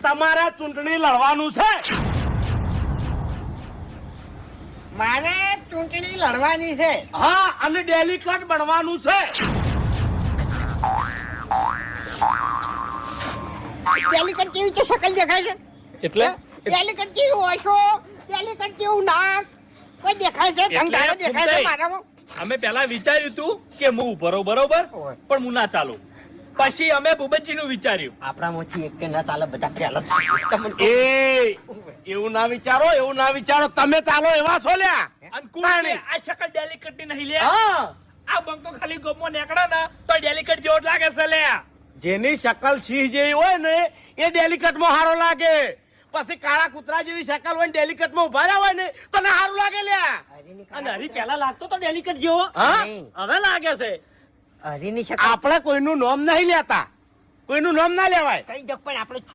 તમારે ચૂંટણી લડવાનું છે. મારે ચૂંટણી લડવાની છે. હા, અને ડેલિકેટ બનવાનું છે. ડેલિકેટ જેવી તો શકલ દેખાય છે. એટલે ડેલિકેટ જેવું ઓછો, ડેલિકેટ જેવું નાક, કોઈ દેખાય છે? કંગારો દેખાય છે મારામાં? અમે પેલા વિચાર્યું તું કે હું ઉભો રહું, બરોબર, પણ હું ના ચાલું. પછી અમે ભૂપતજી નું વિચાર્યું. આપણામાંથી એક કે ના ચાલે, બધા પહેલા એ એવું ના વિચારો, એવું ના વિચારો. તમે ચાલો એવા છો લ્યા. અને કોણ કે આ શકલ ડેલિકેટ ની નહીં લે? હા, આ બંકો ખાલી ગોમો નીકળે ને તો ડેલિકેટ જેવો જ લાગે છે લે. જેની શકલ સિંહ જેવી હોય ને એ ડેલિકેટ માં સારો લાગે. પછી કાળા કૂતરા જેવી શકલ હોય ને ડેલિકેટ માં ઉભા રહ્યા હોય ને તો ના સારું લાગે લ્યા. અને હરી પેલા લાગતો તો ડેલિકેટ જેવો, હા, હવે લાગે છે. હરીની શકલ આપણે કોઈનું નામ નહીં લેતા, કોઈનું નામ ના લેવાય. કઈ જગ પણ આપણે